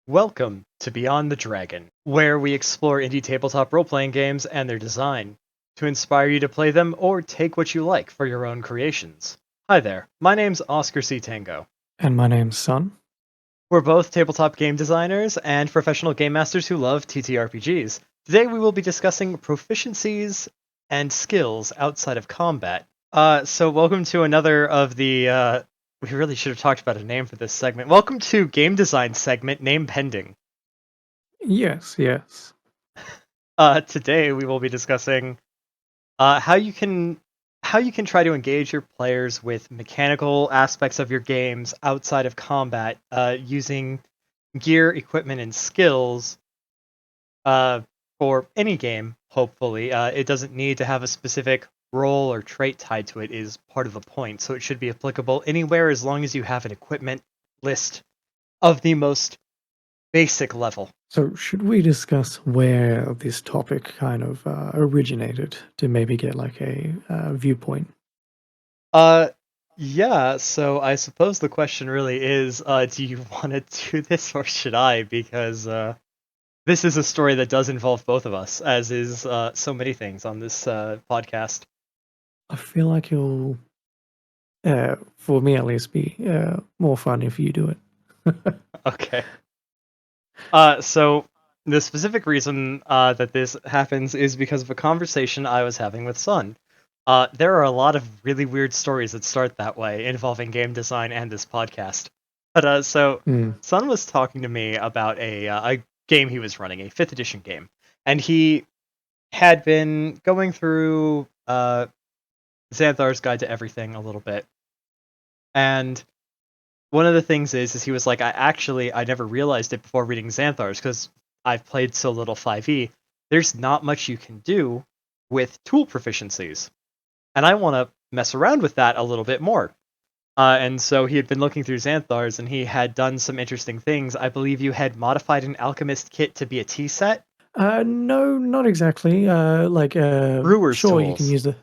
Welcome to Beyond the Dragon, where we explore indie tabletop role-playing games and their design, to inspire you to play them or take what you like for your own creations. Hi there, my name's Oscar C. Tango. And my name's Sun. We're both tabletop game designers and professional game masters who love TTRPGs. Today we will be discussing proficiencies and skills outside of combat. So welcome to another of the we really should have talked about a name for this segment. Welcome to Game Design Segment, name pending. Yes. Today we will be discussing how you can try to engage your players with mechanical aspects of your games outside of combat, using gear, equipment, and skills uh, for any game. Hopefully, it doesn't need to have a specific role or trait tied to it. Is part of the point, so it should be applicable anywhere as long as you have an equipment list of the most basic level. So, should we discuss where this topic kind of originated to maybe get like a viewpoint? Uh, yeah, so I suppose the question really is, do you want to do this or should I? Because this is a story that does involve both of us, as is so many things on this podcast. I feel like it'll, for me at least, be more fun if you do it. Okay. So the specific reason that this happens is because of a conversation I was having with Sun. There are a lot of really weird stories that start that way involving game design and this podcast. But Mm. Sun was talking to me about a game he was running, a 5th edition game, and he had been going through Xanthar's Guide to Everything a little bit. And one of the things is he was like, I never realized it before reading Xanthar's because I've played so little 5e. There's not much you can do with tool proficiencies, and I want to mess around with that a little bit more. And so he had been looking through Xanthar's, and he had done some interesting things. I believe you had modified an alchemist kit to be a tea set. No, not exactly. Brewer's Sure, you can tools. use the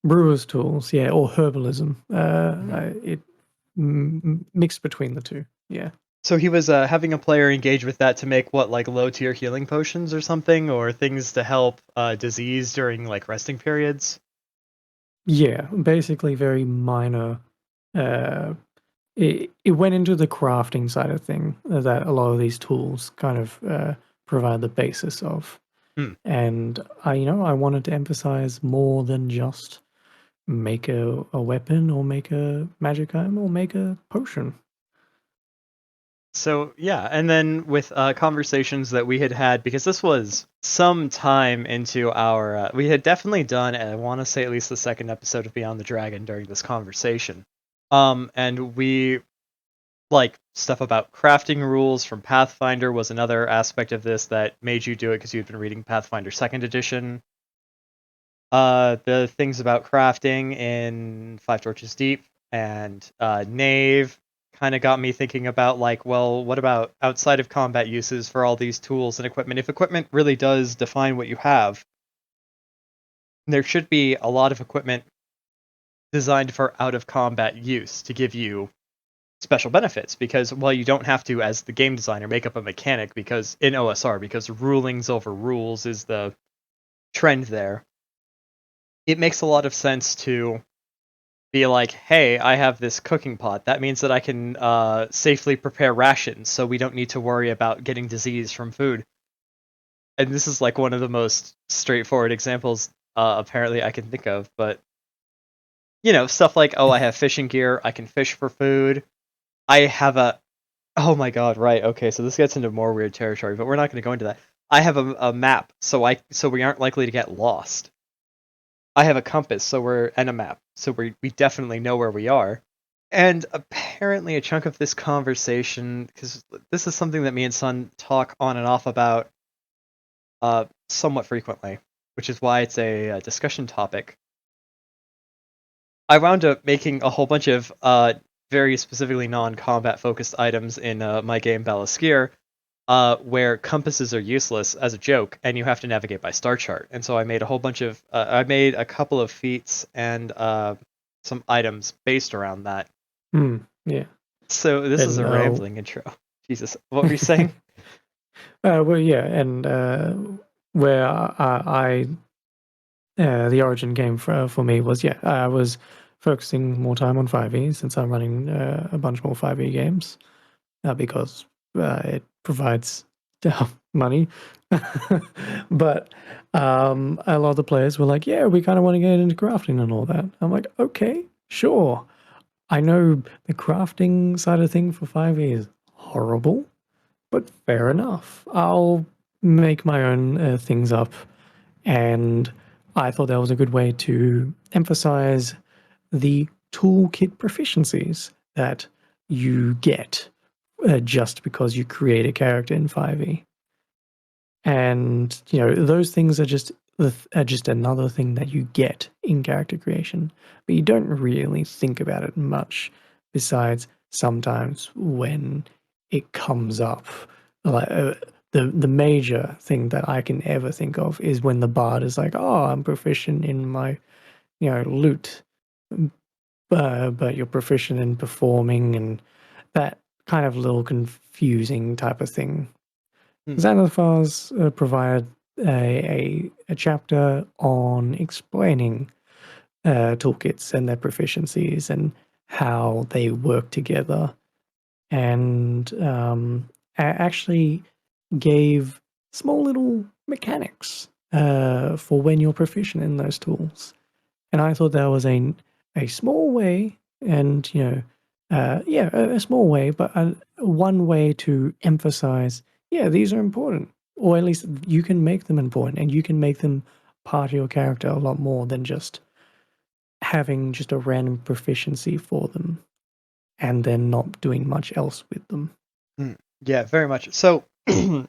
brewer's tools, yeah, or herbalism. Mhm. It mixed between the two, yeah. So he was having a player engage with that to make what, like low tier healing potions or something, or things to help disease during like resting periods. Yeah, basically very minor. Uh, it went into the crafting side of thing that a lot of these tools kind of provide the basis of. Hmm. And I wanted to emphasize more than just make a weapon or make a magic item or make a potion. So yeah, and then with conversations that we had had, because this was some time into our, we had definitely done, I want to say at least the second episode of Beyond the Dragon during this conversation. And we like stuff about crafting rules from Pathfinder was another aspect of this that made you do it because you'd been reading Pathfinder Second Edition. The things about crafting in Five Torches Deep and Knave kind of got me thinking about, like, well, what about outside of combat uses for all these tools and equipment? If equipment really does define what you have, there should be a lot of equipment designed for out of combat use to give you special benefits, because while you don't have to, as the game designer, make up a mechanic because in OSR, because rulings over rules is the trend there, it makes a lot of sense to be like, hey, I have this cooking pot. That means that I can safely prepare rations, so we don't need to worry about getting disease from food. And this is like one of the most straightforward examples, apparently, I can think of. But stuff like, oh, I have fishing gear. I can fish for food. I have a. Oh my god! Right. Okay. So this gets into more weird territory, but we're not going to go into that. I have a map, so we aren't likely to get lost. I have a compass, and a map, so we definitely know where we are. And apparently, a chunk of this conversation, because this is something that me and Sun talk on and off about somewhat frequently, which is why it's a discussion topic. I wound up making a whole bunch of very specifically non-combat focused items in my game Balaskier, where compasses are useless as a joke, and you have to navigate by star chart. And so I made I made a couple of feats and some items based around that. Yeah. So this is And a rambling intro. Jesus, what were you saying? Well, yeah, and where the origin came for me was, yeah, I was focusing more time on 5e since I'm running a bunch more 5e games because it provides money. But a lot of the players were like, yeah, we kind of want to get into crafting and all that. I'm like, okay, sure. I know the crafting side of thing for 5e is horrible, but fair enough. I'll make my own things up. And I thought that was a good way to emphasize the toolkit proficiencies that you get just because you create a character in 5e. And those things are just another thing that you get in character creation, but you don't really think about it much. Besides, sometimes when it comes up, like the major thing that I can ever think of is when the bard is like, "Oh, I'm proficient in my loot," but you're proficient in performing, and that kind of little confusing type of thing. Hmm. Xanathar's provided a chapter on explaining toolkits and their proficiencies and how they work together, and actually gave small little mechanics for when you're proficient in those tools. And I thought that was a small way, and yeah, a small way, but one way to emphasize, yeah, these are important, or at least you can make them important, and you can make them part of your character a lot more than just having just a random proficiency for them and then not doing much else with them. Hmm. Yeah, very much. So,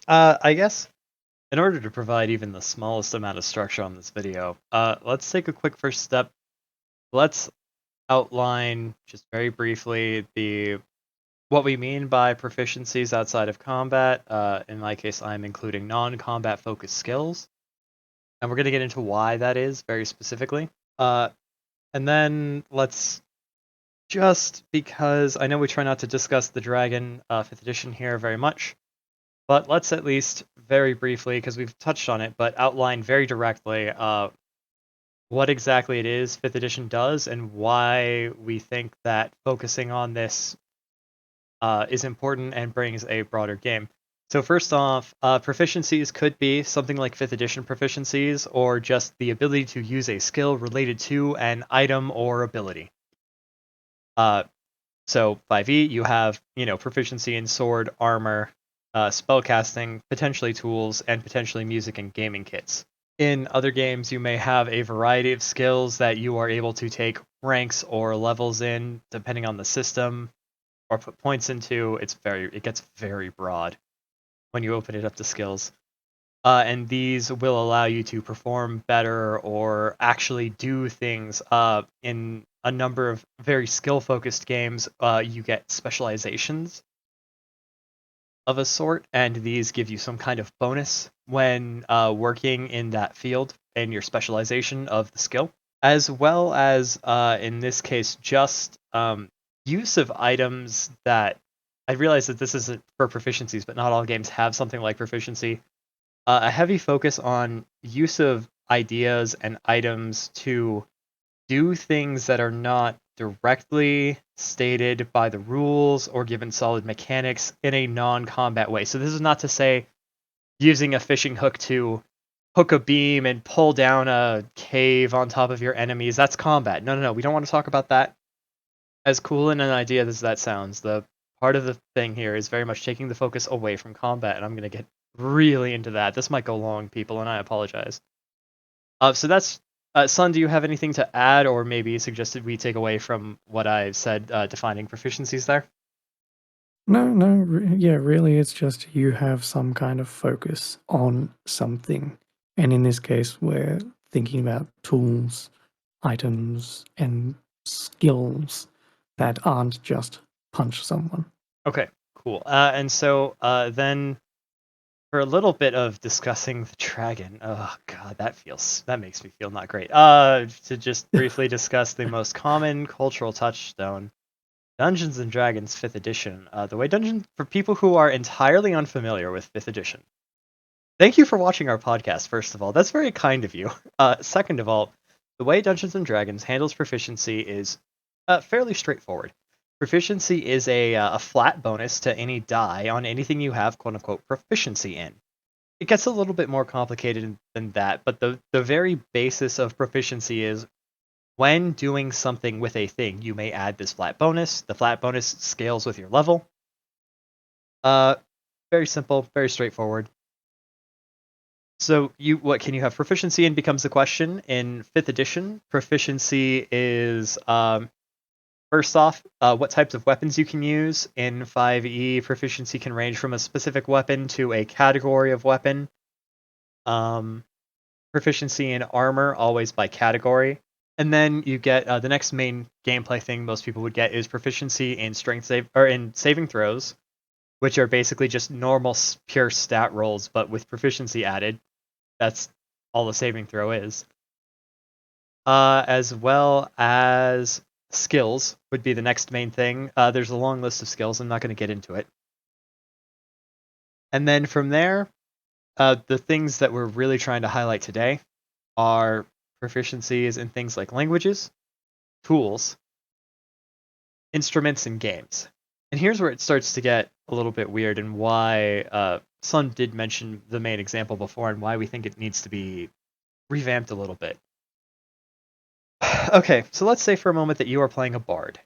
I guess in order to provide even the smallest amount of structure on this video, let's take a quick first step. Let's outline just very briefly the what we mean by proficiencies outside of combat. In my case, I'm including non-combat focused skills, and we're going to get into why that is very specifically. Uh, and then let's just because I know we try not to discuss the Dragon 5th edition here very much, but let's at least very briefly, because we've touched on it, but outline very directly what exactly it is 5th edition does and why we think that focusing on this is important and brings a broader game. So first off, proficiencies could be something like 5th edition proficiencies, or just the ability to use a skill related to an item or ability. So 5e, you have proficiency in sword, armor, spellcasting, potentially tools, and potentially music and gaming kits. In other games, you may have a variety of skills that you are able to take ranks or levels in, depending on the system, or put points into. It gets very broad when you open it up to skills. And these will allow you to perform better or actually do things. In a number of very skill-focused games, you get specializations of a sort, and these give you some kind of bonus when working in that field and your specialization of the skill, as well as, in this case, just use of items that I realize that this isn't for proficiencies, but not all games have something like proficiency. A heavy focus on use of ideas and items to do things that are not directly stated by the rules or given solid mechanics in a non-combat way. So this is not to say using a fishing hook to hook a beam and pull down a cave on top of your enemies. That's combat. No, no, no. We don't want to talk about that. As cool an idea as that sounds, the part of the thing here is very much taking the focus away from combat, and I'm going to get really into that. This might go long, people, and I apologize. So that's Sun. Do you have anything to add, or maybe suggested we take away from what I've said defining proficiencies there? No, no, yeah, really, it's just you have some kind of focus on something. And in this case, we're thinking about tools, items, and skills that aren't just punch someone. Okay, cool. And so then for a little bit of discussing the dragon. Oh god, that makes me feel not great. To just briefly discuss the most common cultural touchstone, Dungeons and Dragons 5th edition. The way dungeon for people who are entirely unfamiliar with 5th edition. Thank you for watching our podcast, first of all. That's very kind of you. Second of all, the way Dungeons and Dragons handles proficiency is fairly straightforward. Proficiency is a flat bonus to any die on anything you have quote unquote proficiency in. It gets a little bit more complicated than that, but the very basis of proficiency is when doing something with a thing, you may add this flat bonus. The flat bonus scales with your level. Uh, Very simple, very straightforward. So what can you have proficiency in becomes the question. In 5th edition, proficiency is first off, what types of weapons you can use. In 5e, proficiency can range from a specific weapon to a category of weapon. Proficiency in armor, always by category. And then you get the next main gameplay thing most people would get is proficiency in in saving throws, which are basically just normal pure stat rolls, but with proficiency added. That's all the saving throw is. As well as skills would be the next main thing. There's a long list of skills. I'm not going to get into it. And then from there, the things that we're really trying to highlight today are proficiencies in things like languages, tools, instruments, and games. And here's where it starts to get a little bit weird, and why Sun did mention the main example before, and why we think it needs to be revamped a little bit. Okay, so let's say for a moment that you are playing a bard.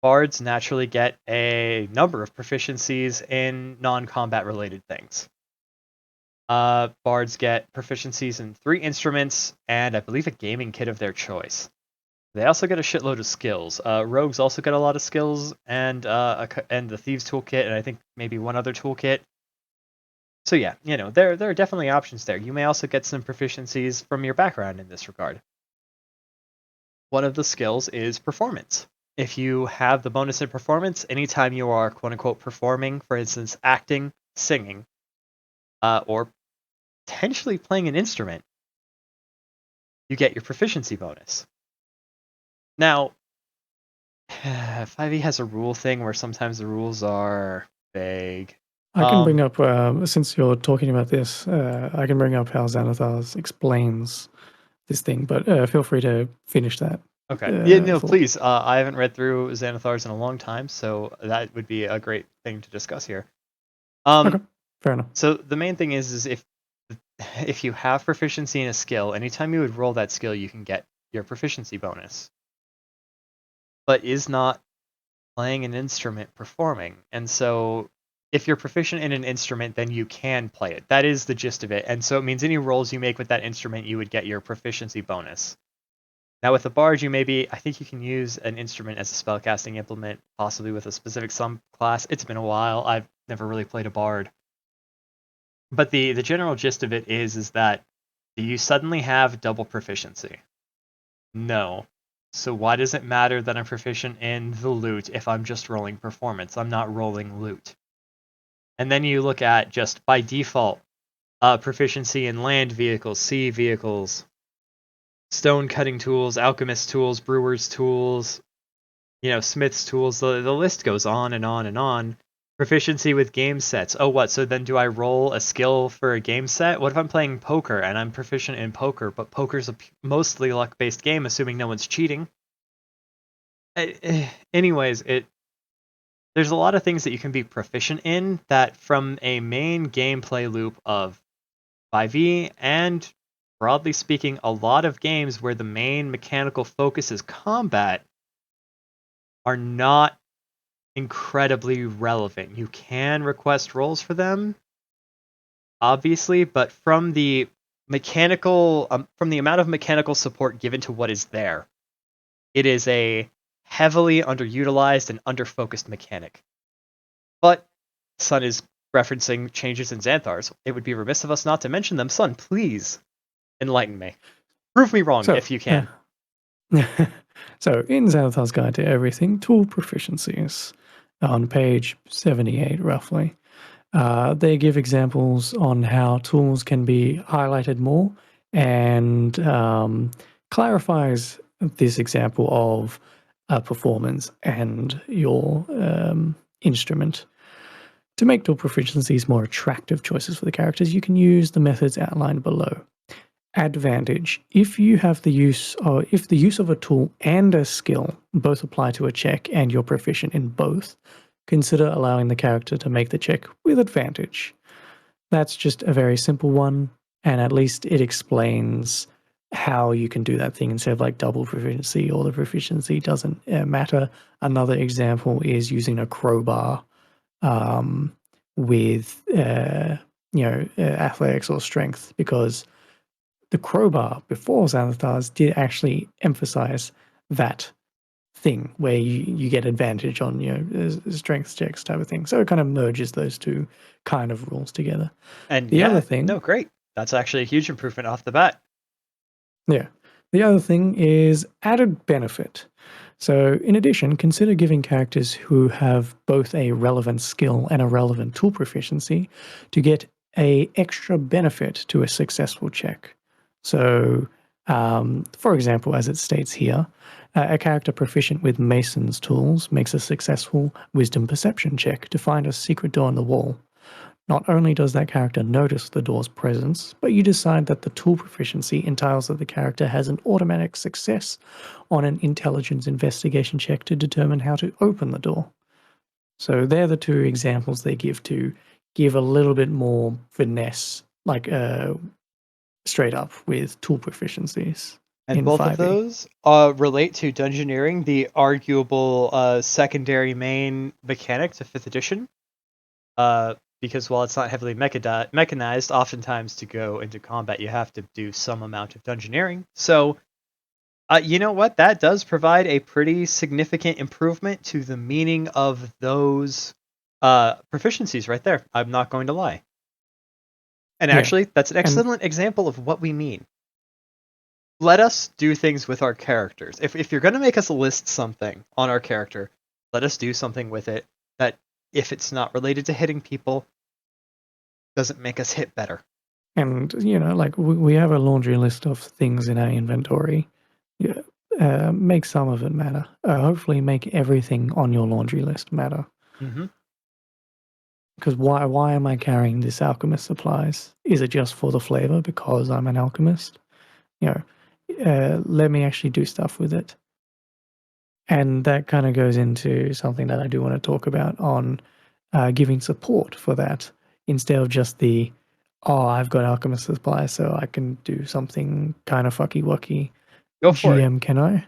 Bards naturally get a number of proficiencies in non-combat related things. Bards get proficiencies in 3 instruments, and I believe a gaming kit of their choice. They also get a shitload of skills. Rogues also get a lot of skills, and the Thieves Toolkit, and I think maybe one other toolkit. So yeah, there are definitely options there. You may also get some proficiencies from your background in this regard. One of the skills is performance. If you have the bonus in performance, anytime you are quote-unquote performing, for instance, acting, singing, or potentially playing an instrument, you get your proficiency bonus. Now, 5e has a rule thing where sometimes the rules are vague. I can bring up, since you're talking about this, I can bring up how Xanathars explains this thing, but feel free to finish that. Okay. Yeah, no, thought. please. I haven't read through Xanathars in a long time, so that would be a great thing to discuss here. Okay, fair enough. So the main thing is if you have proficiency in a skill, anytime you would roll that skill, you can get your proficiency bonus. But is not playing an instrument performing. And so if you're proficient in an instrument, then you can play it. That is the gist of it. And so it means any rolls you make with that instrument, you would get your proficiency bonus. Now with the bard, I think you can use an instrument as a spellcasting implement, possibly with a specific class. It's been a while. I've never really played a bard. But the general gist of it is that do you suddenly have double proficiency? No. So why does it matter that I'm proficient in the loot if I'm just rolling performance? I'm not rolling loot. And then you look at just by default, proficiency in land vehicles, sea vehicles, stone cutting tools, alchemist tools, brewer's tools, smith's tools. The list goes on and on and on. Proficiency with game sets. Oh, what? So then do I roll a skill for a game set? What if I'm playing poker and I'm proficient in poker, but poker's a mostly luck-based game, assuming no one's cheating? Anyways, there's a lot of things that you can be proficient in that from a main gameplay loop of 5e and, broadly speaking, a lot of games where the main mechanical focus is combat are not incredibly relevant. You can request rolls for them, obviously, but from the from the amount of mechanical support given to what is there, it is a heavily underutilized and underfocused mechanic. But Sun is referencing changes in Xanthars. It would be remiss of us not to mention them. Sun, please enlighten me. Prove me wrong if you can. So in Xanathar's Guide to Everything, tool proficiencies, on page 78 roughly, they give examples on how tools can be highlighted more and clarifies this example of a performance and your instrument. To make tool proficiencies more attractive choices for the characters, you can use the methods outlined below. Advantage: if the use of a tool and a skill both apply to a check and you're proficient in both, consider allowing the character to make the check with advantage. That's just a very simple one, and at least it explains how you can do that thing instead of like double proficiency, or the proficiency doesn't matter. Another example is using a crowbar um, with athletics or strength, because the crowbar before Xanathars did actually emphasize that thing where you get advantage on strength checks type of thing. So it kind of merges those two kind of rules together. And The other yeah, thing, no, great. That's actually a huge improvement off the bat. yeah, the other thing is added benefit. So in addition, consider giving characters who have both a relevant skill and a relevant tool proficiency to get a extra benefit to a successful check. So, for example, as it states here, a character proficient with Mason's tools makes a successful Wisdom Perception check to find a secret door in the wall. Not only does that character notice the door's presence, but you decide that the tool proficiency entails that the character has an automatic success on an intelligence investigation check to determine how to open the door. So they're the two examples they give to give a little bit more finesse, like straight up with tool proficiencies And in both of 5e. those relate to Dungeoneering, the arguable secondary main mechanic to 5th edition. Because while it's not heavily mechanized, oftentimes to go into combat you have to do some amount of Dungeoneering. So, you know what? That does provide a pretty significant improvement to the meaning of those proficiencies right there. I'm not going to lie. And Yeah. actually, that's an And excellent example of what we mean. Let us do things with our characters. If you're going to make us list something on our character, let us do something with it that, if it's not related to hitting people, doesn't make us hit better. And like we have a laundry list of things in our inventory. Yeah, make some of it matter. Hopefully, make everything on your laundry list matter. Mm-hmm. Because why am I carrying this alchemist supplies? Is it just for the flavor because I'm an alchemist? Let me actually do stuff with it. And that kind of goes into something that I do want to talk about on giving support for that, instead of just I've got alchemist supplies, so I can do something kind of fucky wucky. Go for it. GM, can I?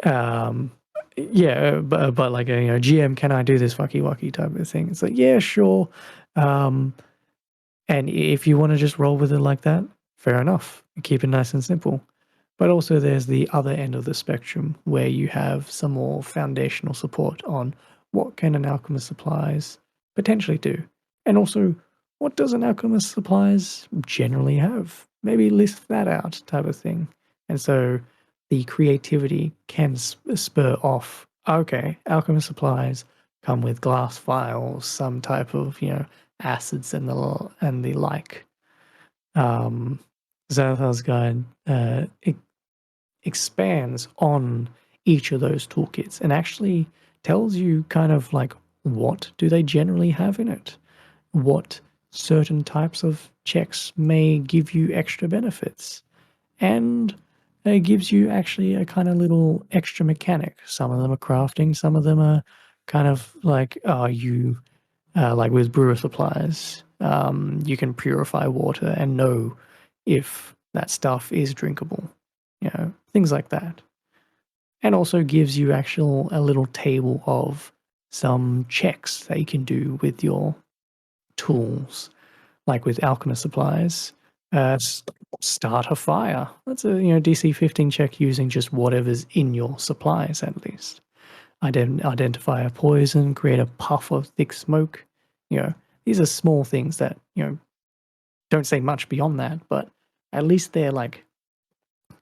Um, yeah, but like GM, can I do this fucky wucky type of thing? It's like, yeah, sure. Um, and if you want to just roll with it like that, fair enough. Keep it nice and simple. But also, there's the other end of the spectrum where you have some more foundational support on what can an alchemist supplies potentially do, and also what does an alchemist supplies generally have. Maybe list that out, type of thing. And so the creativity can spur off. Okay, alchemist supplies come with glass vials, some type of acids and the like. Um, Xanathar's Guide expands on each of those toolkits and actually tells you kind of like, what do they generally have in it? What certain types of checks may give you extra benefits? And it gives you actually a kind of little extra mechanic. Some of them are crafting, some of them are kind of like, like with brewer supplies, you can purify water and know if that stuff is drinkable, things like that. And also gives you a little table of some checks that you can do with your tools, like with alchemist supplies. Start a fire. That's a DC 15 check using just whatever's in your supplies at least. Identify a poison, create a puff of thick smoke. These are small things that don't say much beyond that, but at least they're like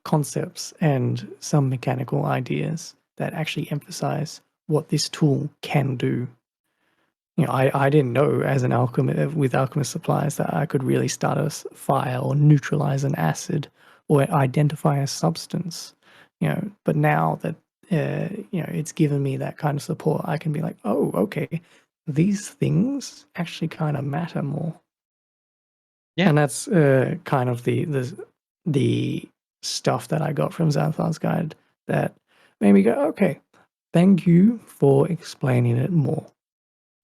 concepts and some mechanical ideas that actually emphasize what this tool can do. I didn't know as an alchemist with alchemist supplies that I could really start a fire or neutralize an acid or identify a substance. But now that it's given me that kind of support, I can be like, oh, okay, these things actually kind of matter more. Yeah. And that's kind of the stuff that I got from Xanthar's guide that made me go, okay, thank you for explaining it more.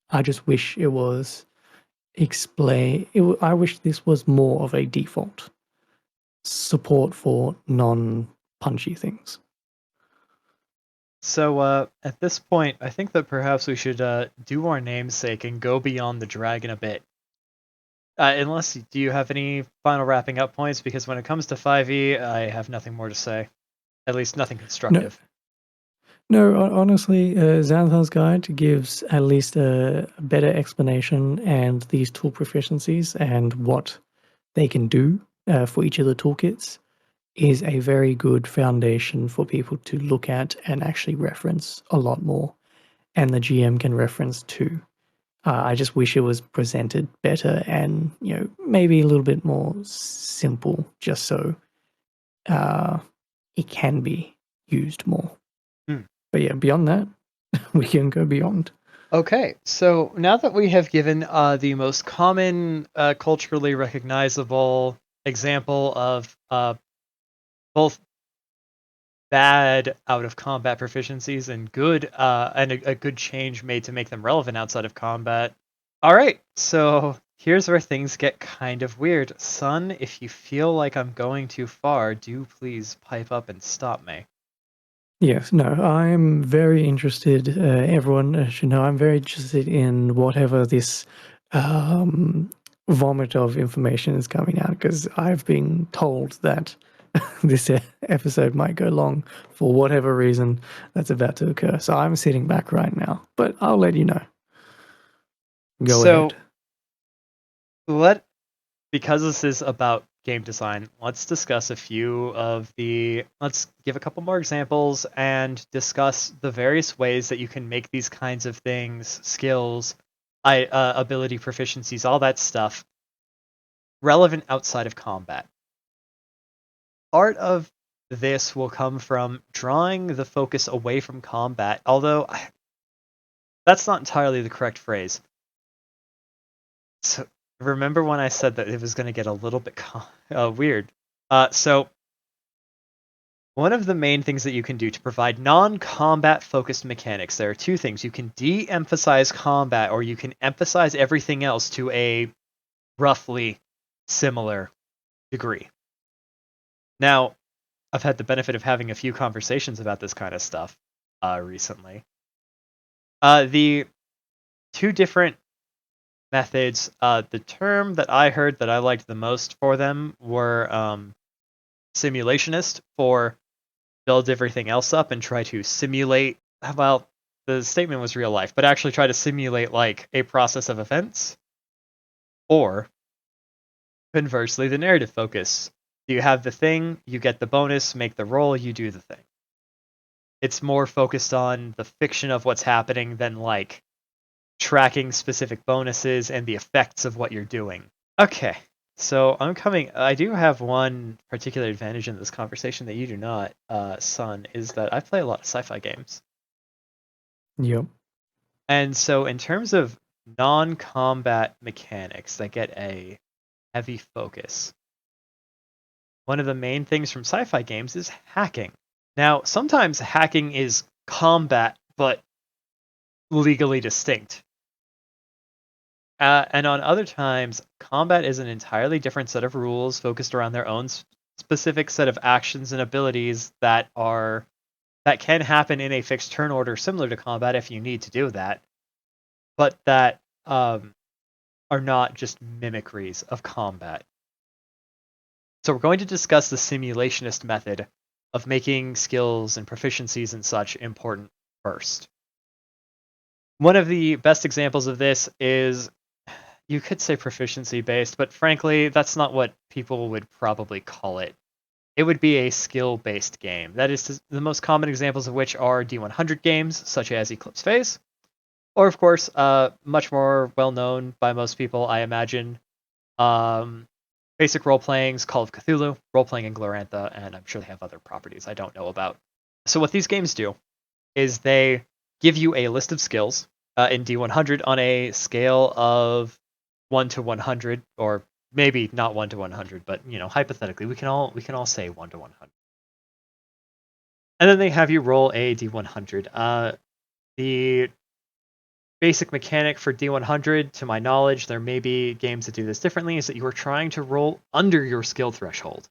I just wish it was I wish this was more of a default support for non-punchy things. So at this point, I think that perhaps we should do our namesake and go beyond the dragon a bit. Do you have any final wrapping up points? Because when it comes to 5e, I have nothing more to say. At least nothing No, constructive. no, honestly, Xanthar's guide gives at least a better explanation and these tool proficiencies and what they can do for each of the toolkits is a very good foundation for people to look at and actually reference a lot more. And the GM can reference too. I just wish it was presented better and, maybe a little bit more simple, just so uh, it can be used more. Hmm. But yeah, beyond that, we can go beyond. Okay, so now that we have given the most common, culturally recognizable example of both bad out of combat proficiencies and good and a good change made to make them relevant outside of combat. All right, so here's where things get kind of weird. Son, if you feel like I'm going too far, do please pipe up and stop me. Yes, no, I'm very interested. Everyone should know I'm very interested in whatever this um, vomit of information is coming out because I've been told that this episode might go long for whatever reason that's about to occur. So I'm sitting back right now, but I'll let you know. Go So ahead. let because this is about game design, let's discuss a few of the. Let's give a couple more examples and discuss the various ways that you can make these kinds of things, skills, ability proficiencies, all that stuff, relevant outside of combat. Part of this will come from drawing the focus away from combat, although that's not entirely the correct phrase. So remember when I said that it was going to get a little bit weird? So one of the main things that you can do to provide non-combat focused mechanics, there are two things. You can de-emphasize combat, or you can emphasize everything else to a roughly similar degree. Now, I've had the benefit of having a few conversations about this kind of stuff recently. The two different methods, the term that I heard that I liked the most for them were simulationist, for build everything else up and try to simulate, well, the statement was real life, but actually try to simulate like a process of events. Or conversely, the narrative focus. You have the thing, you get the bonus, make the roll, you do the thing. It's more focused on the fiction of what's happening than like tracking specific bonuses and the effects of what you're doing. Okay, so I do have one particular advantage in this conversation that you do not, Son, is that I play a lot of sci-fi games. Yep. And so in terms of non-combat mechanics that get a heavy focus, one of the main things from sci-fi games is hacking. Now, sometimes hacking is combat, but legally distinct. And on other times, combat is an entirely different set of rules focused around their own specific set of actions and abilities that can happen in a fixed turn order similar to combat if you need to do that, but that are not just mimicries of combat. So we're going to discuss the simulationist method of making skills and proficiencies and such important first. One of the best examples of this is, you could say proficiency based, but frankly, that's not what people would probably call it. It would be a skill based game. That is the most common examples of which are D100 games, such as Eclipse Phase, or of course, much more well known by most people, I imagine, basic role playing's Call of Cthulhu, role playing in Glorantha, and I'm sure they have other properties I don't know about. So what these games do is they give you a list of skills in D100 on a scale of 1 to 100, or maybe not 1 to 100, but hypothetically, we can all say 1 to 100. And then they have you roll a D100. The basic mechanic for D100, to my knowledge, there may be games that do this differently, is that you are trying to roll under your skill threshold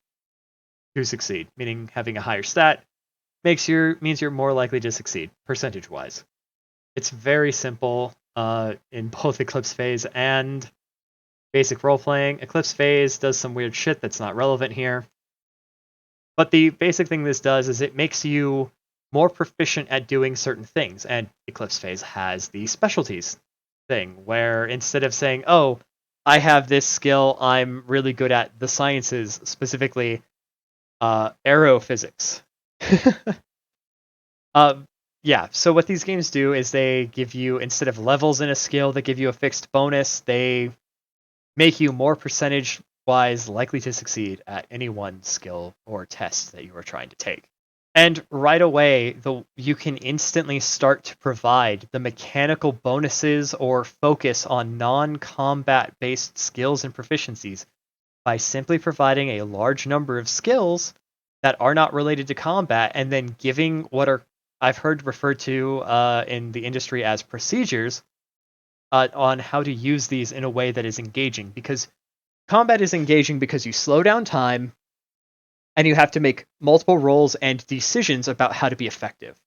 to succeed, meaning having a higher stat means you're more likely to succeed, percentage-wise. It's very simple in both Eclipse Phase and basic role-playing. Eclipse Phase does some weird shit that's not relevant here. But the basic thing this does is it makes you more proficient at doing certain things. And Eclipse Phase has the specialties thing, where instead of saying, oh, I have this skill, I'm really good at the sciences, specifically aerophysics. Yeah, so what these games do is they give you, instead of levels in a skill that give you a fixed bonus, they make you more percentage-wise likely to succeed at any one skill or test that you are trying to take. And right away, you can instantly start to provide the mechanical bonuses or focus on non-combat-based skills and proficiencies by simply providing a large number of skills that are not related to combat, and then giving what are I've heard referred to in the industry as procedures on how to use these in a way that is engaging. Because combat is engaging because you slow down time and you have to make multiple rolls and decisions about how to be effective.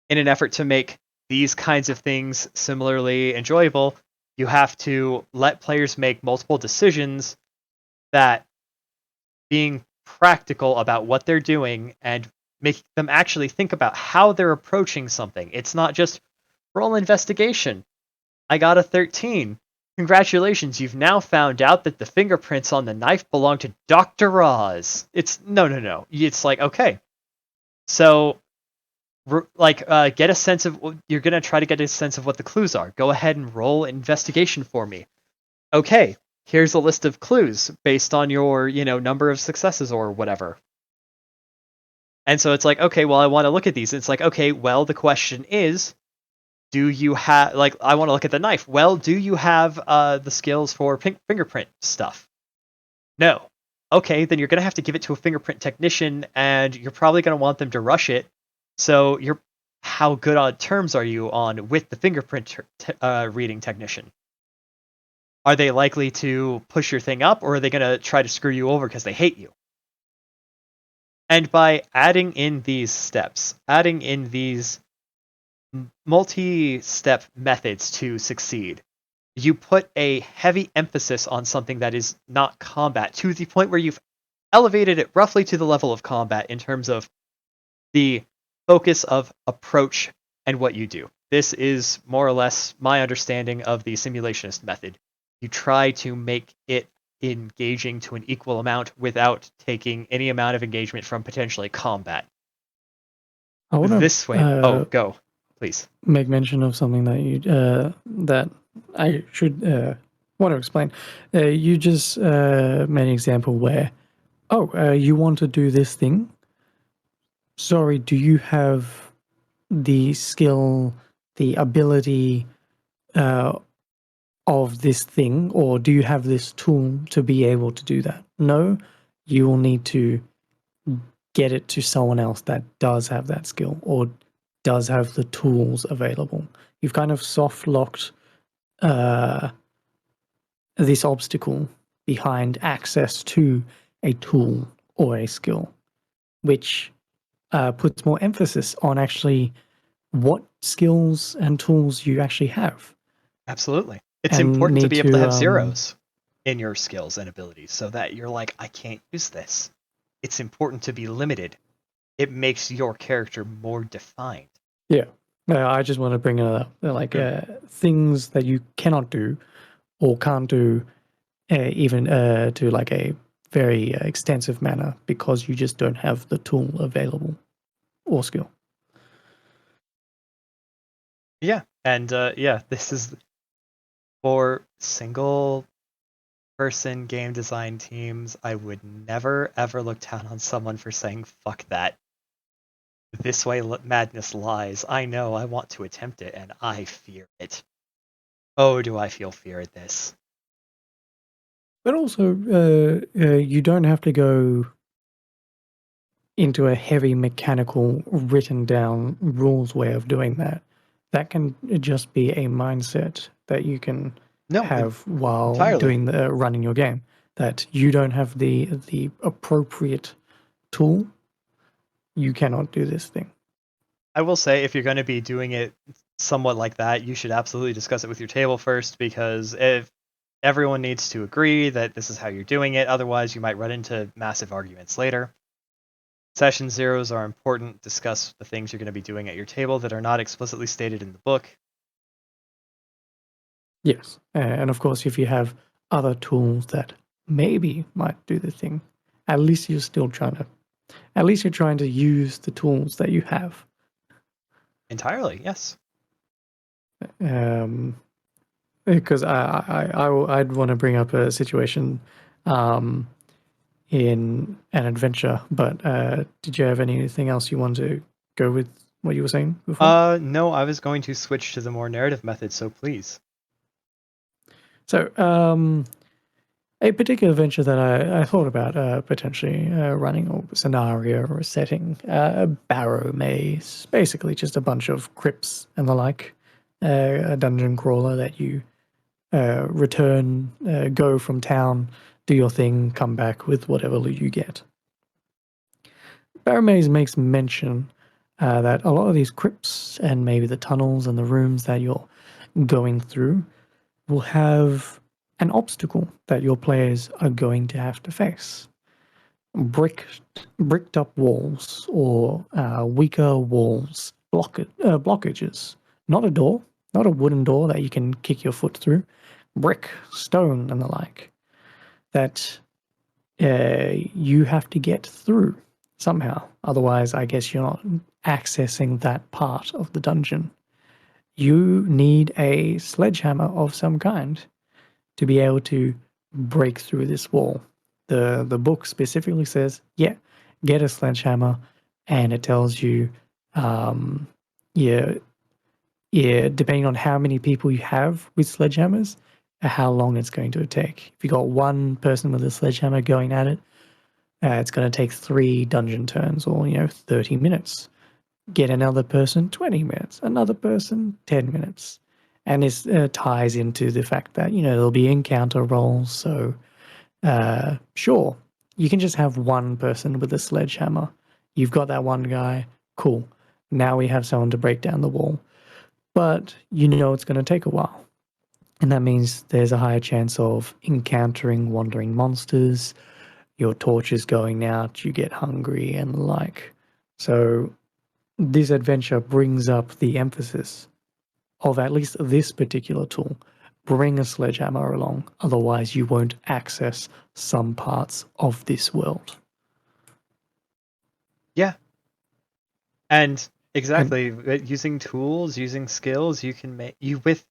In an effort to make these kinds of things similarly enjoyable, you have to let players make multiple decisions that being practical about what they're doing and make them actually think about how they're approaching something. It's not just roll investigation. I got a 13. Congratulations, you've now found out that the fingerprints on the knife belong to Dr. Roz. It's no. It's like, okay. So get a sense of, you're going to try to get a sense of what the clues are. Go ahead and roll investigation for me. Okay, here's a list of clues based on your, number of successes or whatever. And so it's like, okay, well, I want to look at these. It's like, okay, well, the question is, do you have, I want to look at the knife. Well, do you have the skills for fingerprint stuff? No. Okay, then you're going to have to give it to a fingerprint technician, and you're probably going to want them to rush it. So how good on terms are you on with the fingerprint reading technician? Are they likely to push your thing up, or are they going to try to screw you over because they hate you? And by adding in these steps, adding in these multi-step methods to succeed, you put a heavy emphasis on something that is not combat, to the point where you've elevated it roughly to the level of combat in terms of the focus of approach and what you do. This is more or less my understanding of the simulationist method. You try to make it engaging to an equal amount without taking any amount of engagement from potentially combat. I want This way, go, please. Make mention of something that you that I should want to explain. You just made an example where, you want to do this thing. Sorry, do you have the skill, the ability of this thing, or do you have this tool to be able to do that? No, you will need to get it to someone else that does have that skill or does have the tools available. You've kind of soft locked this obstacle behind access to a tool or a skill, which puts more emphasis on actually what skills and tools you actually have. Absolutely. It's And important to need be able to have to zeros in your skills and abilities so that you're like, I can't use this. It's important to be limited. It makes your character more defined. yeah. I just want to bring it up, things that you cannot do or can't do, even to like a very extensive manner because you just don't have the tool available or skill. Yeah. And this is for single person game design teams. I would never ever look down on someone for saying fuck that. This way madness lies. I know I want to attempt it, and I fear it. Oh, do I feel fear at this. But also, you don't have to go into a heavy mechanical, written down rules way of doing that. That can just be a mindset that you can No, have while entirely. doing the running your game. That you don't have the appropriate tool, you cannot do this thing. I will say, if you're going to be doing it somewhat like that, you should absolutely discuss it with your table first, because if everyone needs to agree that this is how you're doing it, otherwise you might run into massive arguments later. Session zeros are important. Discuss the things you're going to be doing at your table that are not explicitly stated in the book. Yes, and of course, if you have other tools that maybe might do the thing, at least you're still trying to. At least you're trying to use the tools that you have. Entirely, yes. Because I'd want to bring up a situation in an adventure, but did you have anything else you want to go with what you were saying before? No, I was going to switch to the more narrative method, so please. So, a particular venture that I thought about potentially running a scenario or a setting, a barrow maze, basically just a bunch of crypts and the like, a dungeon crawler that you return, go from town, do your thing, come back with whatever loot you get. Barrow maze makes mention that a lot of these crypts and maybe the tunnels and the rooms that you're going through will have an obstacle that your players are going to have to face. Bricked up walls or weaker walls, blockages. Not a door, not a wooden door that you can kick your foot through. Brick, stone, and the like. That you have to get through somehow. Otherwise, I guess you're not accessing that part of the dungeon. You need a sledgehammer of some kind to be able to break through this wall. The book specifically says, yeah, get a sledgehammer, and it tells you, yeah, depending on how many people you have with sledgehammers, how long it's going to take. If you got one person with a sledgehammer going at it, it's going to take 3 dungeon turns, or 30 minutes. Get another person, 20 minutes. Another person, 10 minutes. And this ties into the fact that there'll be encounter rolls. So sure, you can just have one person with a sledgehammer. You've got that one guy. Cool. Now we have someone to break down the wall. But it's going to take a while. And that means there's a higher chance of encountering wandering monsters, your torch is going out, you get hungry and the like. So this adventure brings up the emphasis of at least this particular tool. Bring a sledgehammer along, otherwise you won't access some parts of this world. Yeah. And And exactly, using tools, using skills, you can make you with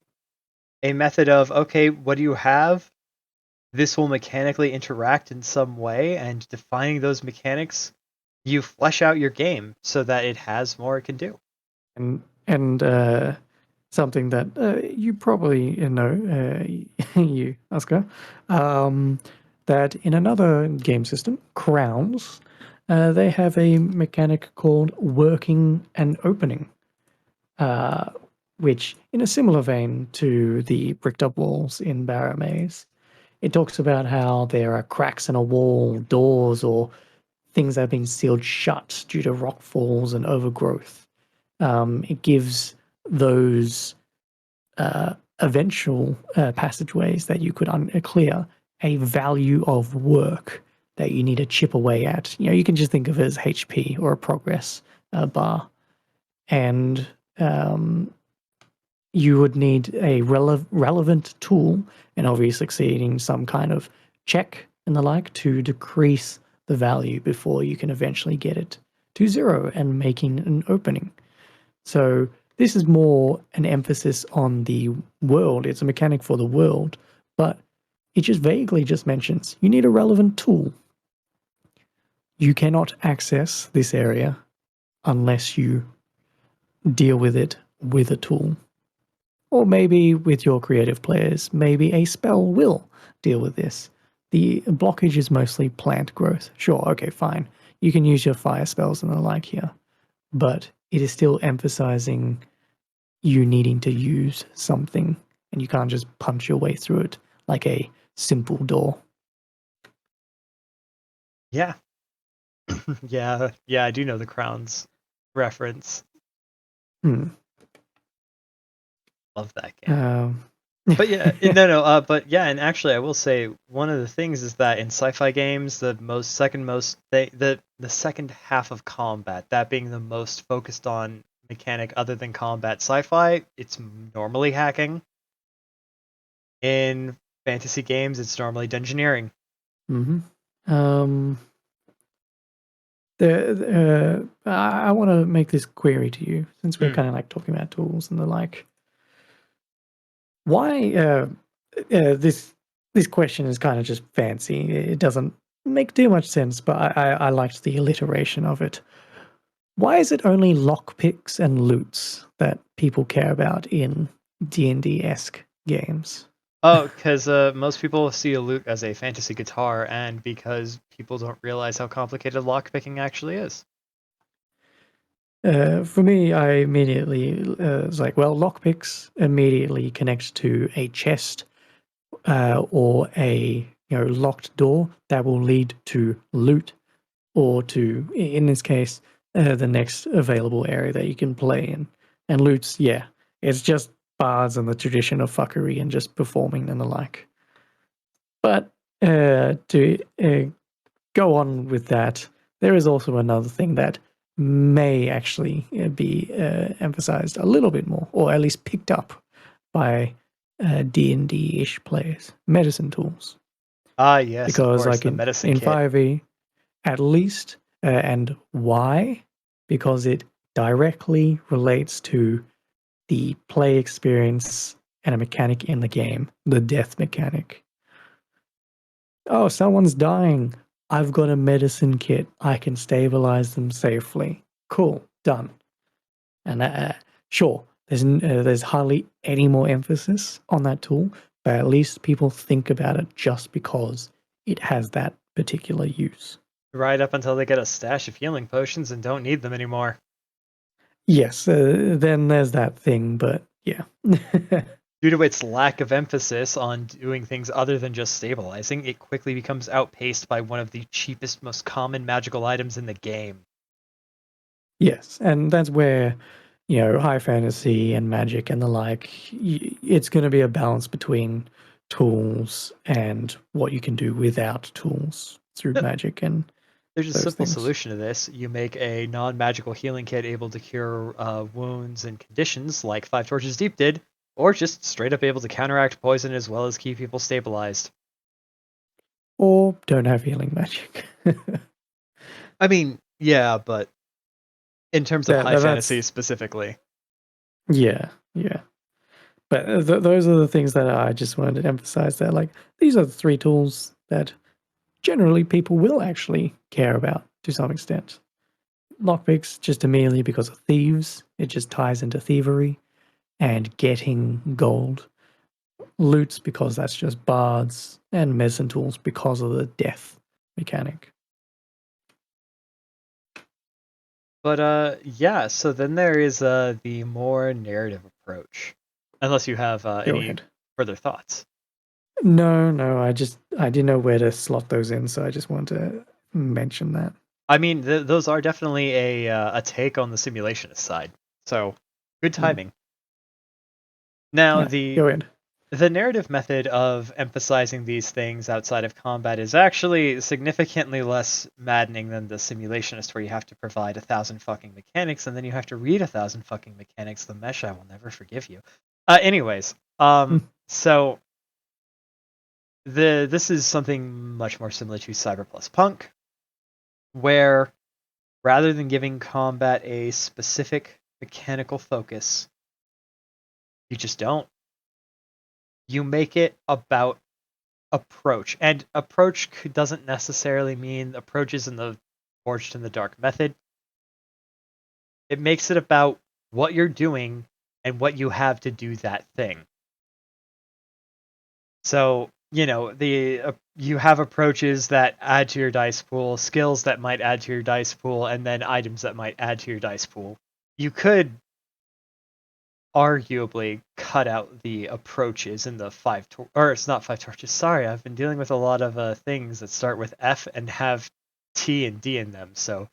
a method of, okay, what do you have? This will mechanically interact in some way, and defining those mechanics, you flesh out your game so that it has more it can do. and something that you probably know, you Oscar, that in another game system, Crowns, they have a mechanic called working and opening, uh, which, in a similar vein to the bricked up walls in Barrow Maze, it talks about how there are cracks in a wall, doors, or things that have been sealed shut due to rock falls and overgrowth. It gives those eventual passageways that you could clear a value of work that you need to chip away at. You can just think of it as HP or a progress bar. And you would need a relevant tool and obviously succeeding some kind of check and the like to decrease the value before you can eventually get it to 0 and making an opening. So this is more an emphasis on the world. It's a mechanic for the world, but it just vaguely just mentions you need a relevant tool. You cannot access this area unless you deal with it with a tool. Or maybe with your creative players, maybe a spell will deal with this. The blockage is mostly plant growth. Sure, okay, fine. You can use your fire spells and the like here, but it is still emphasizing you needing to use something, and you can't just punch your way through it like a simple door. Yeah. Yeah, I do know the Crowns reference. Hmm. Love that game. Um, But yeah, no, but yeah, and actually, I will say one of the things is that in sci-fi games, the second half of combat, that being the most focused on mechanic other than combat sci-fi, it's normally hacking. In fantasy games, it's normally dungeoneering. mhm. Um, I want to make this query to you, since we're Mm. kind of like talking about tools and the like. Why this question is kind of just fancy. It doesn't make too much sense, but I liked the alliteration of it. Why is it only lockpicks and loots that people care about in D&D esque games? Oh, because most people see a lute as a fantasy guitar, and because people don't realize how complicated lockpicking actually is. For me, I immediately was like, well, lockpicks immediately connect to a chest or a locked door that will lead to loot, or to, in this case, the next available area that you can play in. And loots, yeah, it's just bards and the tradition of fuckery and just performing and the like. But to go on with that, there is also another thing that may actually be emphasized a little bit more, or at least picked up by D&D-ish players: medicine tools. Ah, yes, of Because course, like the in medicine in kit. 5e, at least, and why? Because it directly relates to the play experience and a mechanic in the game, the death mechanic. Oh, someone's dying. I've got a medicine kit. I can stabilize them safely. Cool, done. And sure, there's hardly any more emphasis on that tool, but at least people think about it just because it has that particular use. Right up until they get a stash of healing potions and don't need them anymore. Yes, then there's that thing, but yeah. Due to its lack of emphasis on doing things other than just stabilizing, it quickly becomes outpaced by one of the cheapest, most common magical items in the game. Yes, and that's where, high fantasy and magic and the like, it's going to be a balance between tools and what you can do without tools through Yep. magic and There's a those simple things. solution to this. You make a non-magical healing kit able to cure wounds and conditions like Five Torches Deep did, or just straight up able to counteract poison as well as keep people stabilized. Or don't have healing magic. I mean, yeah, but in terms of high fantasy That's, specifically. yeah, yeah. But those are the things that I just wanted to emphasize, that like these are the three tools that generally people will actually care about to some extent. Lockpicks just immediately because of thieves, it just ties into thievery and getting gold. Loots because that's just bards, and medicine tools because of the death mechanic. But yeah, so then there is the more narrative approach. Unless you have Go any ahead. further thoughts. No, I didn't know where to slot those in, so I just wanted to mention that. I mean, those are definitely a take on the simulationist side. So, good Mm. timing. Now, Yeah, go ahead. the narrative method of emphasizing these things outside of combat is actually significantly less maddening than the simulationist, where you have to provide 1,000 fucking mechanics and then you have to read 1,000 fucking mechanics. The mesh, I will never forgive you. Anyways, Mm. so this is something much more similar to Cyber Plus Punk, where rather than giving combat a specific mechanical focus, you just don't. You make it about approach, and approach doesn't necessarily mean approaches in the Forged in the Dark method. It makes it about what you're doing and what you have to do that thing. So, you have approaches that add to your dice pool, skills that might add to your dice pool, and then items that might add to your dice pool. You could arguably cut out the approaches in the or it's not five torches. Sorry, I've been dealing with a lot of things that start with F and have T and D in them. So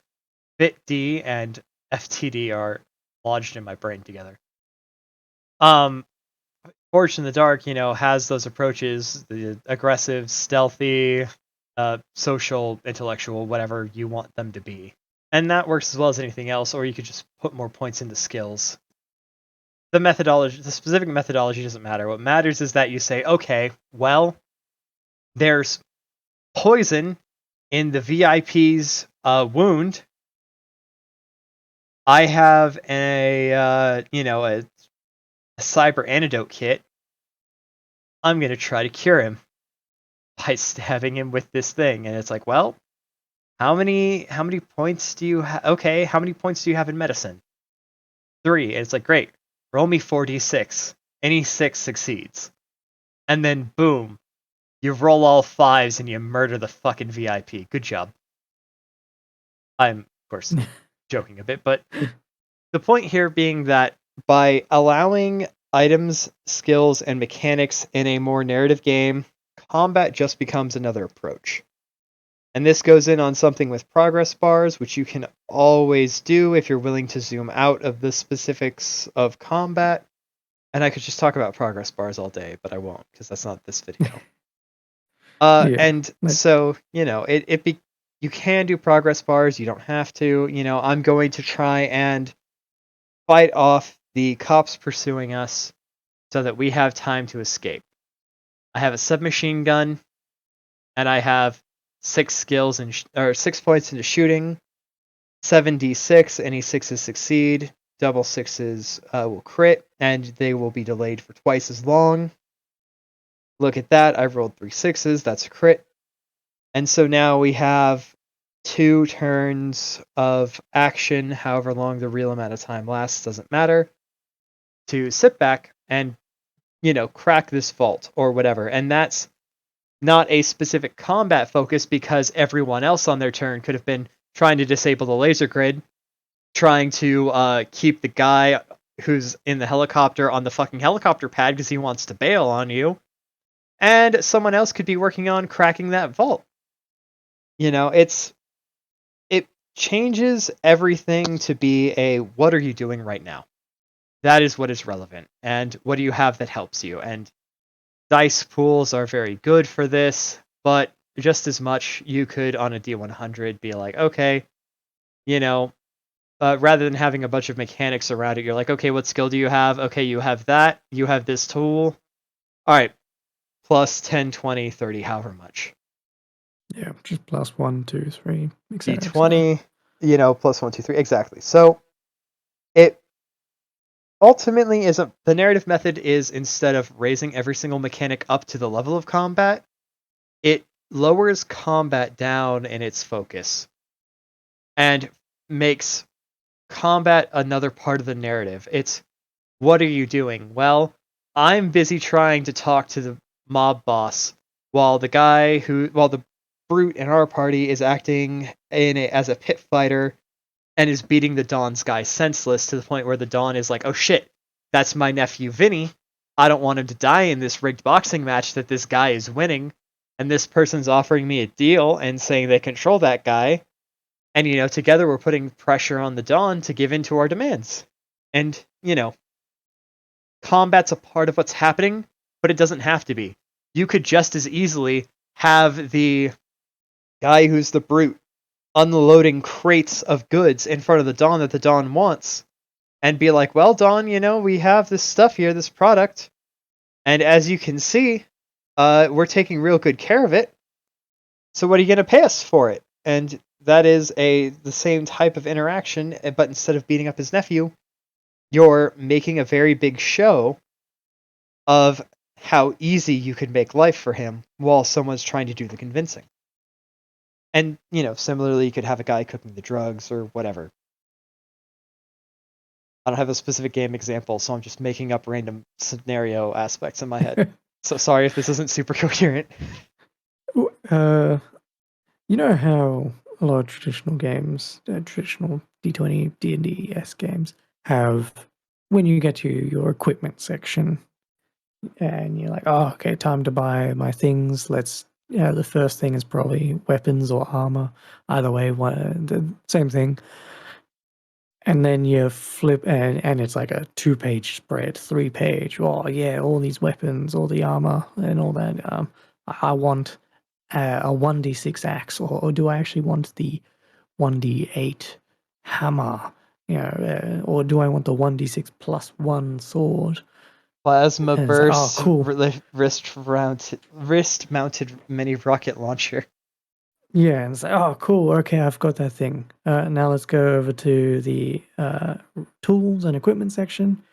FitD and FTD are lodged in my brain together. Forge in the Dark, has those approaches: the aggressive, stealthy, social, intellectual, whatever you want them to be. And that works as well as anything else, or you could just put more points into skills. The specific methodology doesn't matter. What matters is that you say, okay, well, there's poison in the VIP's wound. I have a cyber antidote kit. I'm gonna try to cure him by stabbing him with this thing. And it's like, well, how many points do you have? Okay, how many points do you have in medicine? 3. And it's like, great. Roll me 4d6. Any 6 succeeds. And then boom, you roll all 5s and you murder the fucking VIP. Good job. I'm, of course, joking a bit, but the point here being that by allowing items, skills, and mechanics in a more narrative game, combat just becomes another approach. And this goes in on something with progress bars, which you can always do if you're willing to zoom out of the specifics of combat. And I could just talk about progress bars all day, but I won't, because that's not this video. And so, you can do progress bars, you don't have to. I'm going to try and fight off the cops pursuing us so that we have time to escape. I have a submachine gun, and I have 6 skills or 6 points into shooting, 7d6. Any 6s succeed. Double 6s will crit, and they will be delayed for twice as long. Look at that! I've rolled 3 6s. That's a crit, and so now we have 2 turns of action, however long the real amount of time lasts, doesn't matter, to sit back and crack this vault or whatever. And that's not a specific combat focus, because everyone else on their turn could have been trying to disable the laser grid, trying to keep the guy who's in the helicopter on the fucking helicopter pad because he wants to bail on you, and someone else could be working on cracking that vault. It changes everything to be a, what are you doing right now? That is what is relevant, and what do you have that helps you? And dice pools are very good for this, but just as much you could on a D100 be like, okay, rather than having a bunch of mechanics around it, you're like, okay, what skill do you have? Okay, you have that, you have this tool. All right, plus 10, 20, 30, however much. Yeah, just plus 1, 2, 3, etc. D20, plus 1, 2, 3, exactly. So it ultimately isn't, the narrative method is, instead of raising every single mechanic up to the level of combat, it lowers combat down in its focus and makes combat another part of the narrative. It's, what are you doing? Well, I'm busy trying to talk to the mob boss while the brute in our party is acting as a pit fighter and is beating the Dawn's guy senseless, to the point where the Dawn is like, oh shit, that's my nephew Vinny. I don't want him to die in this rigged boxing match that this guy is winning. And this person's offering me a deal and saying they control that guy. And, together we're putting pressure on the Dawn to give in to our demands. And, combat's a part of what's happening, but it doesn't have to be. You could just as easily have the guy who's the brute unloading crates of goods in front of the Dawn that the Dawn wants, and be like, well, Dawn, we have this stuff here, this product, and as you can see, we're taking real good care of it, so what are you going to pay us for it? And that is the same type of interaction, but instead of beating up his nephew, you're making a very big show of how easy you can make life for him while someone's trying to do the convincing. And, similarly, you could have a guy cooking the drugs or whatever. I don't have a specific game example, so I'm just making up random scenario aspects in my head. So sorry if this isn't super coherent. Uh, you know how a lot of traditional games, traditional D20, D&D-esque games, have when you get to your equipment section and you're like, oh, okay, time to buy my things. Let's, the first thing is probably weapons or armor. Either way, the same thing. And then you flip, and it's like a 2-page spread, 3-page. Oh yeah, all these weapons, all the armor, and all that. I want a 1d6 axe, or do I actually want the 1d8 hammer? Or do I want the 1d6 plus one sword? Plasma And it's like, oh, burst cool. wrist mounted mini rocket launcher. Yeah, and it's like, oh, cool. Okay, I've got that thing. Now let's go over to the tools and equipment section.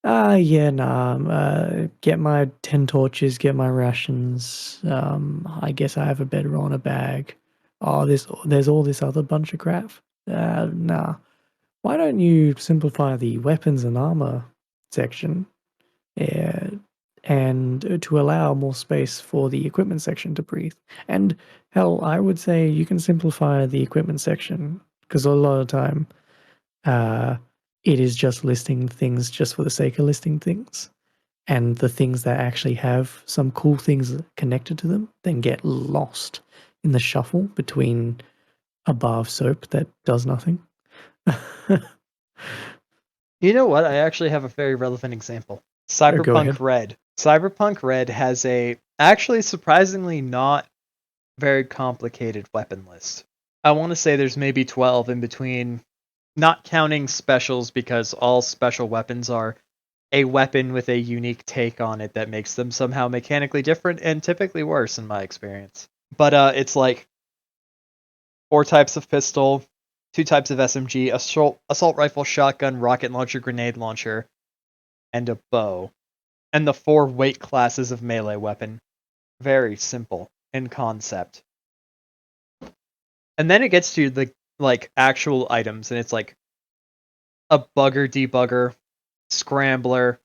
Yeah, nah. Get my 10 torches, get my rations. I guess I have a bedroll and a bag. Oh, there's all this other bunch of crap. Nah. Why don't you simplify the weapons and armor section? Yeah, and to allow more space for the equipment section to breathe. And hell, I would say you can simplify the equipment section because a lot of time uh, it is just listing things just for the sake of listing things. And the things that actually have some cool things connected to them then get lost in the shuffle between a bar of soap that does nothing. You know what? I actually have a very relevant example. Go ahead. Cyberpunk Red. Cyberpunk Red has a actually surprisingly not very complicated weapon list. I want to say there's maybe 12 in between, not counting specials because all special weapons are a weapon with a unique take on it that makes them somehow mechanically different and typically worse in my experience. But it's like 4 types of pistol, 2 types of SMG, assault rifle, shotgun, rocket launcher, grenade launcher, and a bow. And the 4 weight classes of melee weapon. Very simple in concept. And then it gets to the like actual items, and it's like a bugger debugger, scrambler,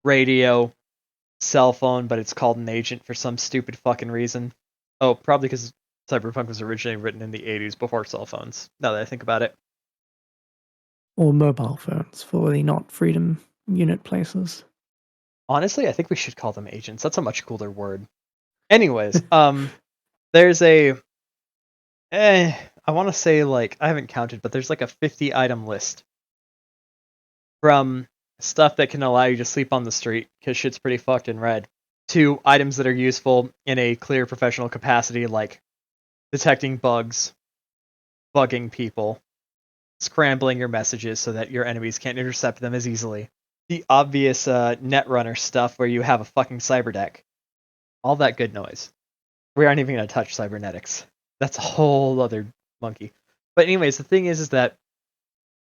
radio, cell phone, but it's called an agent for some stupid fucking reason. Oh, probably because Cyberpunk was originally written in the 80s before cell phones, now that I think about it. Or mobile phones for the not freedom unit places. Honestly, I think we should call them agents. That's a much cooler word. Anyways, there's a I want to say like I haven't counted, but there's like a 50 item list from stuff that can allow you to sleep on the street because shit's pretty fucked in red, to items that are useful in a clear professional capacity like detecting bugs, bugging people, scrambling your messages so that your enemies can't intercept them as easily. The obvious netrunner stuff where you have a fucking cyber deck. All that good noise. We aren't even going to touch cybernetics. That's a whole other monkey. But anyways, the thing is that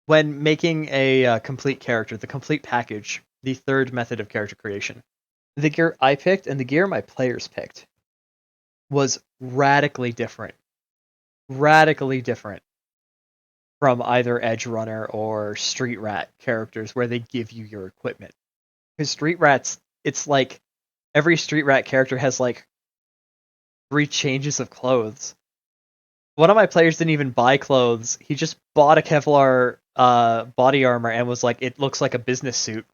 when making a complete character, the complete package, the third method of character creation, the gear I picked and the gear my players picked was radically different from either Edge Runner or Street Rat characters where they give you your equipment. Because Street Rats, it's like every Street Rat character has like 3 changes of clothes. One of my players didn't even buy clothes. He just bought a Kevlar body armor and was like, it looks like a business suit.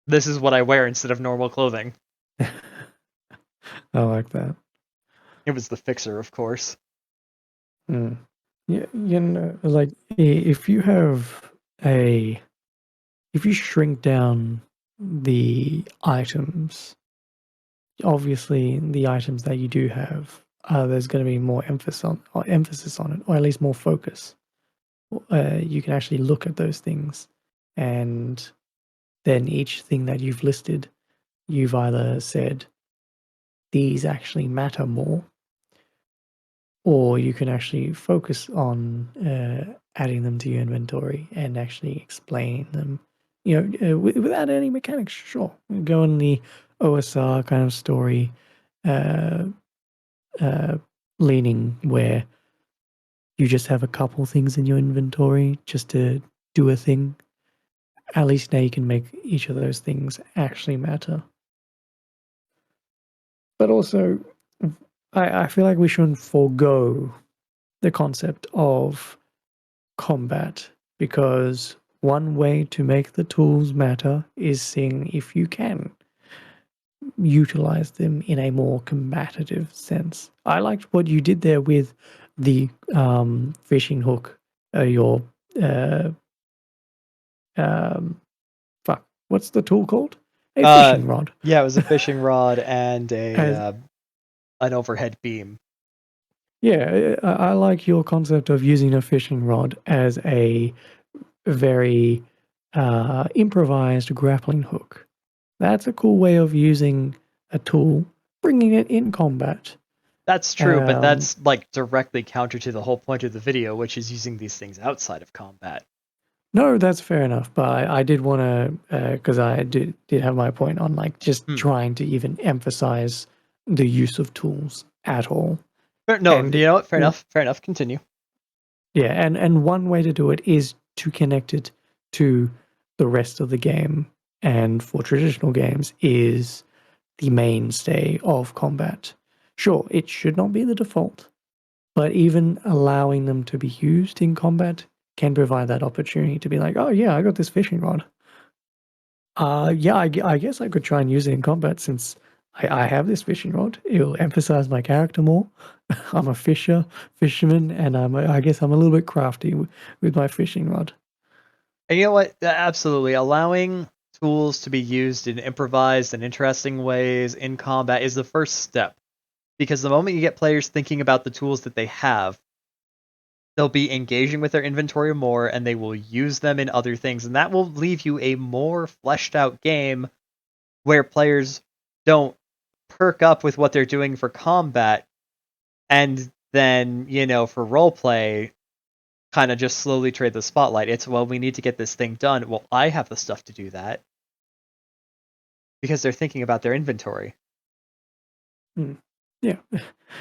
This is what I wear instead of normal clothing. I like that. It was the fixer, of course. Mm. Yeah, like if you have a if you shrink down the items, obviously the items that you do have, there's going to be more emphasis on it, or at least more focus. You can actually look at those things, and then each thing that you've listed, you've either said these actually matter more, or you can actually focus on adding them to your inventory and actually explain them, without any mechanics. Sure, go in the OSR kind of story uh, uh, leaning where you just have a couple things in your inventory just to do a thing, at least now you can make each of those things actually matter. But also, I feel like we shouldn't forego the concept of combat, because one way to make the tools matter is seeing if you can utilize them in a more combative sense. I liked what you did there with the fishing hook, your uh, um, fuck, what's the tool called? A Uh, fishing rod. yeah, it was a fishing rod and a As an overhead beam. Yeah, I like your concept of using a fishing rod as a very improvised grappling hook. That's a cool way of using a tool, bringing it in combat. That's true, but Um, that's like directly counter to the whole point of the video, which is using these things outside of combat. no, that's fair enough, but I did want to, because I did have my point on like just Hmm. trying to even emphasize the use of tools at all. No, And you know what? Fair enough. Fair enough. Continue. yeah, and one way to do it is to connect it to the rest of the game. And for traditional games, is the mainstay of combat. Sure, it should not be the default, but even allowing them to be used in combat can provide that opportunity to be like, oh yeah, I got this fishing rod. Yeah, I guess I could try and use it in combat since I have this fishing rod. It'll emphasize my character more. I'm a fisherman, and I guess I'm a little bit crafty with my fishing rod. And you know what? Absolutely. Allowing tools to be used in improvised and interesting ways in combat is the first step. Because the moment you get players thinking about the tools that they have, they'll be engaging with their inventory more and they will use them in other things. And that will leave you a more fleshed out game where players don't perk up with what they're doing for combat and then, for roleplay, kind of just slowly trade the spotlight. It's, well, we need to get this thing done. Well, I have the stuff to do that because they're thinking about their inventory. Mm. Yeah.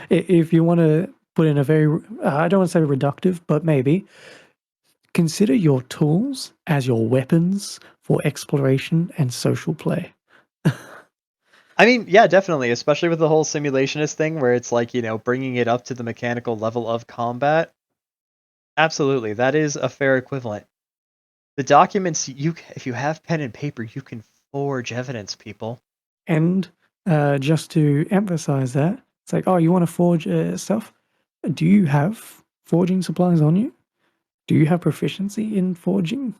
If you want to put in a very, I don't want to say reductive, but maybe consider your tools as your weapons for exploration and social play. I mean, yeah, definitely, especially with the whole simulationist thing where it's like, bringing it up to the mechanical level of combat. Absolutely, that is a fair equivalent. The documents, if you have pen and paper, you can forge evidence, people. And just to emphasize that, it's like, oh, you want to forge stuff? Do you have forging supplies on you? Do you have proficiency in forging?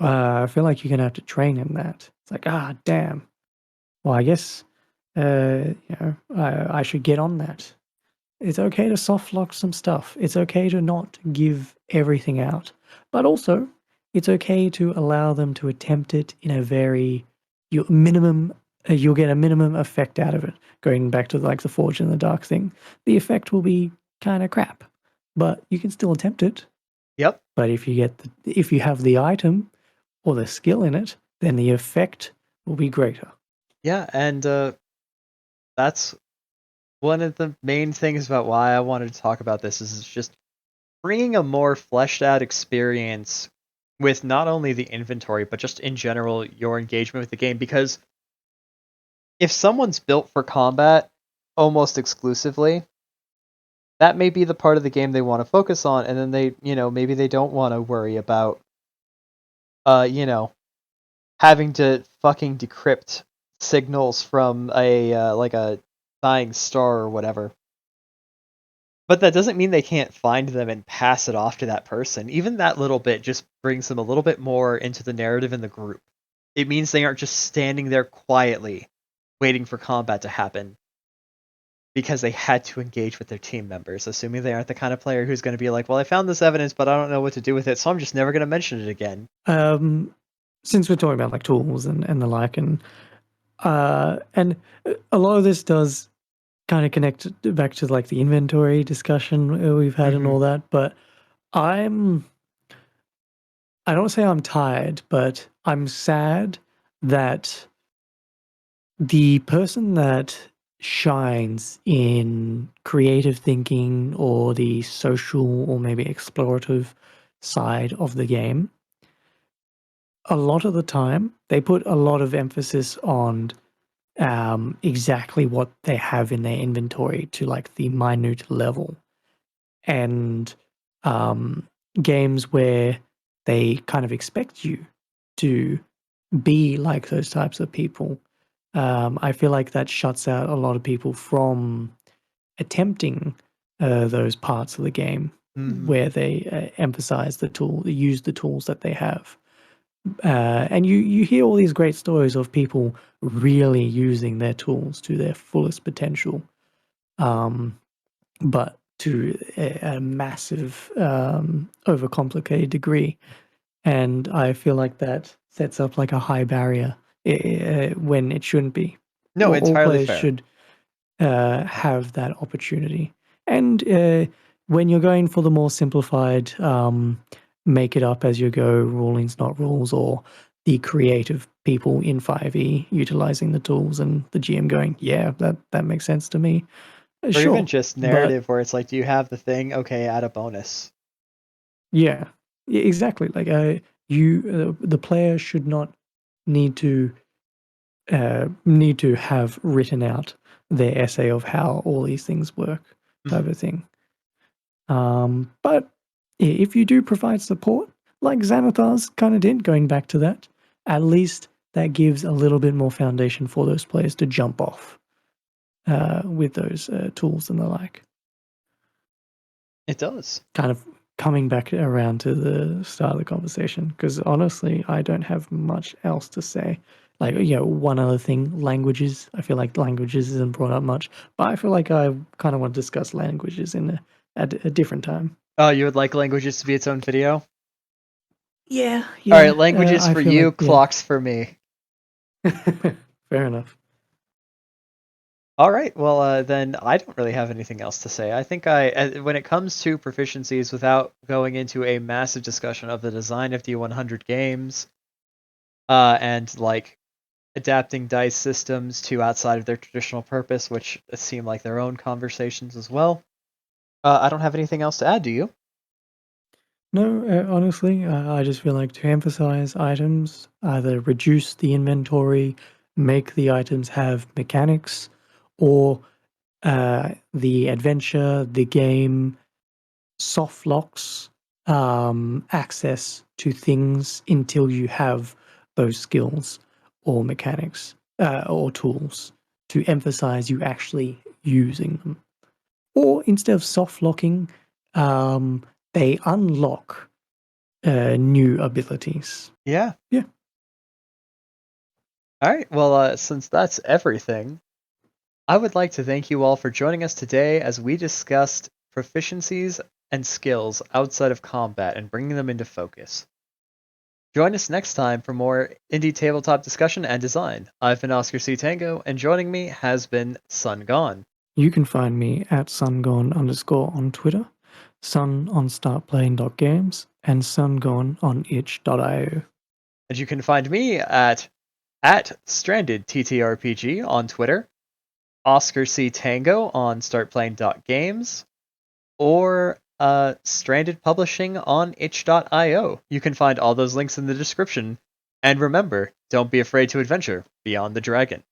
I feel like you're going to have to train in that. It's like, ah, damn. Well, I guess, I should get on that. It's okay to soft lock some stuff. It's okay to not give everything out. But also, it's okay to allow them to attempt it in a very minimum you'll get a minimum effect out of it. Going back to like the Forge in the Dark thing, the effect will be kind of crap, but you can still attempt it. Yep. But if you have the item or the skill in it, then the effect will be greater. Yeah, and that's one of the main things about why I wanted to talk about this is just bringing a more fleshed out experience with not only the inventory but just in general your engagement with the game, because if someone's built for combat almost exclusively, that may be the part of the game they want to focus on, and then they, maybe they don't want to worry about uh, you know, having to fucking decrypt signals from a like a dying star or whatever. But that doesn't mean they can't find them and pass it off to that person. Even that little bit just brings them a little bit more into the narrative in the group. It means they aren't just standing there quietly waiting for combat to happen because they had to engage with their team members, assuming they aren't the kind of player who's going to be like, well, I found this evidence, but I don't know what to do with it, so I'm just never going to mention it again. Um, since we're talking about like tools and the like, and a lot of this does kind of connect back to like the inventory discussion we've had and Mm-hmm. all that, but I'm I don't say I'm tired, but I'm sad that the person that shines in creative thinking or the social or maybe explorative side of the game a lot of the time they put a lot of emphasis on exactly what they have in their inventory to like the minute level, and um, games where they kind of expect you to be like those types of people. I feel like that shuts out a lot of people from attempting those parts of the game Hmm. where they emphasize use the tools that they have. And you hear all these great stories of people really using their tools to their fullest potential, um, but to a massive, overcomplicated degree. And I feel like that sets up like a high barrier when it shouldn't be. No, All entirely players fair. should have that opportunity. And when you're going for the more simplified, make it up as you go, rulings not rules, or the creative people in 5e utilizing the tools and the GM going, yeah, that makes sense to me. Or even Sure, just but narrative where it's like, do you have the thing? Okay, add a bonus. yeah, exactly. Like the player should not need to need to have written out their essay of how all these things work, type Mhm. of thing. But if you do provide support, like Xanathar's kind of did, going back to that, at least that gives a little bit more foundation for those players to jump off with those tools and the like. It does. Kind of coming back around to the start of the conversation, because honestly, I don't have much else to say. Like, one other thing, languages. I feel like languages isn't brought up much, but I feel like I kind of want to discuss languages at a different time. Oh, you would like languages to be its own video? Yeah, All right, yeah. languages I for feel like you, clocks for me. fair enough. All right, well, then I don't really have anything else to say. I think when it comes to proficiencies, without going into a massive discussion of the design of D100 games, and like adapting dice systems to outside of their traditional purpose, which seem like their own conversations as well. I don't have anything else to add, do you? No, honestly, I just feel like to emphasize items, either reduce the inventory, make the items have mechanics, or the adventure, the game soft locks access to things until you have those skills or mechanics or tools to emphasize you actually using them. Or instead of soft locking, um, they unlock new abilities. Yeah. Yeah, All right. Well, since that's everything, I would like to thank you all for joining us today as we discussed proficiencies and skills outside of combat and bringing them into focus. Join us next time for more indie tabletop discussion and design. I've been Oscar C. Tango, and joining me has been Sun Gone. you can find me at sungone underscore on Twitter, sun on startplaying.games, and sungone on itch.io. And you can find me at Stranded TTRPG on Twitter, Oscar C. Tango on startplaying.games, or Stranded Publishing on itch.io. You can find all those links in the description. And remember, don't be afraid to adventure beyond the dragon.